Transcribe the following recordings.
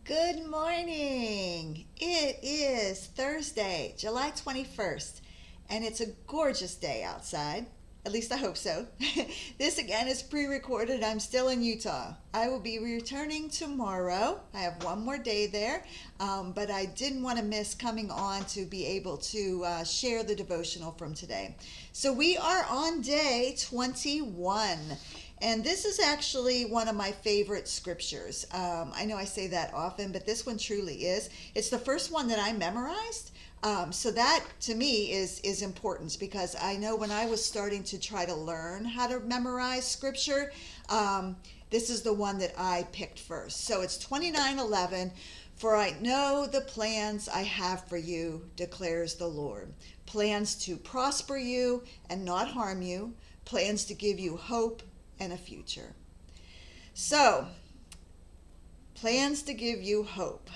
Good morning. It is Thursday, July 21st, and it's a gorgeous day outside. At least I hope so. This again is pre recorded. I'm still in Utah. I will be returning tomorrow. I have one more day there, but I didn't want to miss coming on to be able to share the devotional from today. So we are on day 21. And this is actually one of my favorite scriptures. I know I say that often, but this one truly is. It's the first one that I memorized. So that to me is important because I know when I was starting to try to learn how to memorize scripture, this is the one that I picked first. So it's 29:11. For I know the plans I have for you, declares the Lord. Plans to prosper you and not harm you. Plans to give you hope and a future. So, plans to give you hope.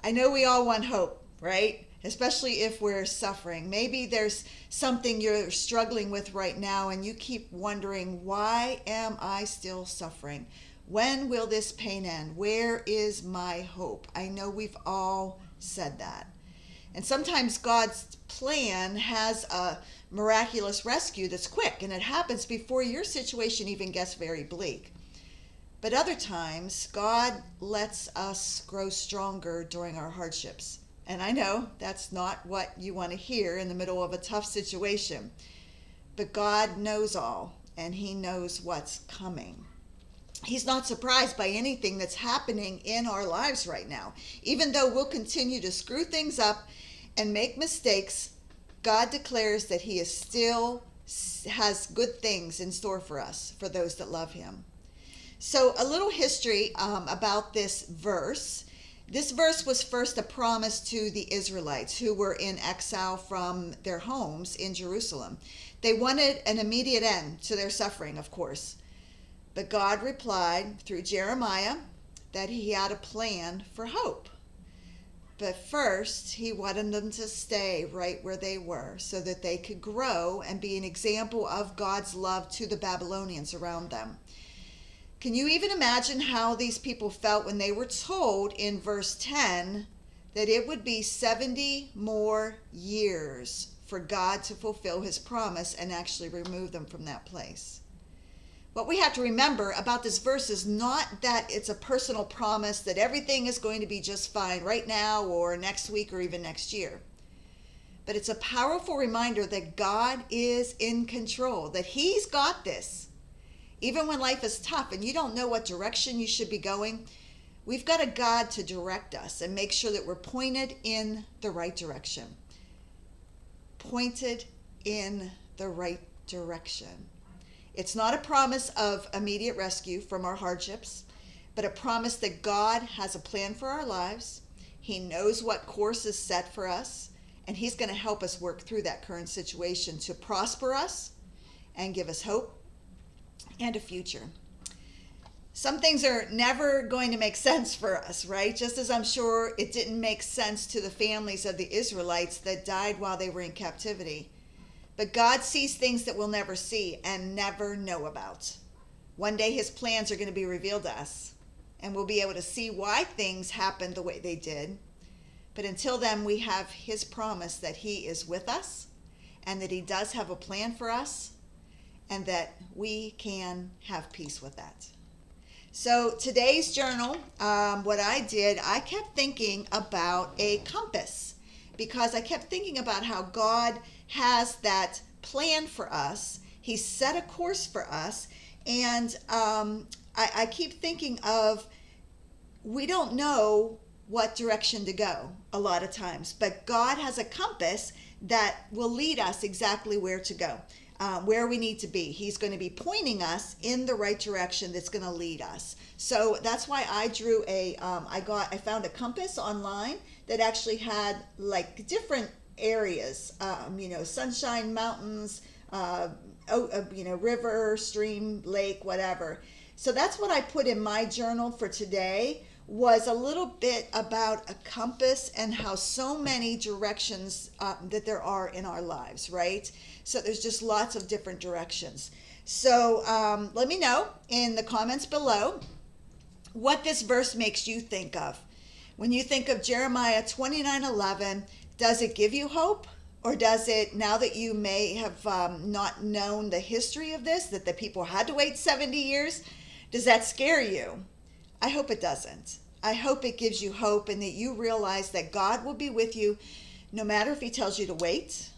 I know we all want hope, right? Especially if we're suffering. Maybe there's something you're struggling with right now and you keep wondering, why am I still suffering? When will this pain end? Where is my hope? I know we've all said that. And sometimes God's plan has a miraculous rescue that's quick, and it happens before your situation even gets very bleak. But other times, God lets us grow stronger during our hardships. And I know that's not what you want to hear in the middle of a tough situation. But God knows all, and He knows what's coming. He's not surprised by anything that's happening in our lives right now. Even though we'll continue to screw things up and make mistakes, God declares that He is still has good things in store for us, for those that love Him. So a little history about this verse. This verse was first a promise to the Israelites who were in exile from their homes in Jerusalem. They wanted an immediate end to their suffering, of course. But God replied through Jeremiah that He had a plan for hope. But first, He wanted them to stay right where they were so that they could grow and be an example of God's love to the Babylonians around them. Can you even imagine how these people felt when they were told in verse 10 that it would be 70 more years for God to fulfill His promise and actually remove them from that place? What we have to remember about this verse is not that it's a personal promise that everything is going to be just fine right now or next week or even next year. But it's a powerful reminder that God is in control, that He's got this. Even when life is tough and you don't know what direction you should be going, we've got a God to direct us and make sure that we're pointed in the right direction. Pointed in the right direction. It's not a promise of immediate rescue from our hardships, but a promise that God has a plan for our lives. He knows what course is set for us, and He's going to help us work through that current situation to prosper us and give us hope and a future. Some things are never going to make sense for us, right? Just as I'm sure it didn't make sense to the families of the Israelites that died while they were in captivity. But God sees things that we'll never see and never know about. One day His plans are going to be revealed to us, and we'll be able to see why things happened the way they did. But until then, we have His promise that He is with us and that He does have a plan for us and that we can have peace with that. So today's journal, what I did, I kept thinking about a compass because I kept thinking about how God has that plan for us. He set a course for us. And I keep thinking of, we don't know what direction to go a lot of times, but God has a compass that will lead us exactly where to go, where we need to be. He's going to be pointing us in the right direction that's going to lead us. So that's why I drew I found a compass online that actually had like different areas, sunshine, mountains, river, stream, lake, whatever. So that's what I put in my journal for today, was a little bit about a compass and how so many directions that there are in our lives, right? So there's just lots of different directions. So let me know in the comments below what this verse makes you think of. When you think of Jeremiah 29:11, does it give you hope? Or does it, now that you may have not known the history of this, that the people had to wait 70 years, does that scare you? I hope it doesn't. I hope it gives you hope and that you realize that God will be with you no matter if he tells you to wait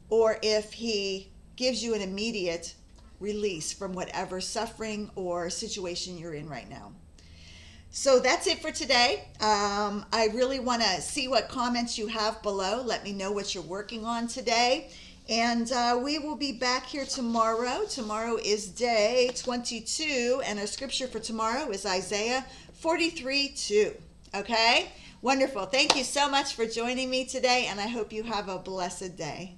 or if he gives you an immediate release from whatever suffering or situation you're in right now. So that's it for today. I really want to see what comments you have below. Let me know what you're working on today. And we will be back here tomorrow. Tomorrow is day 22, and our scripture for tomorrow is Isaiah 43:2. Okay? Wonderful. Thank you so much for joining me today, and I hope you have a blessed day.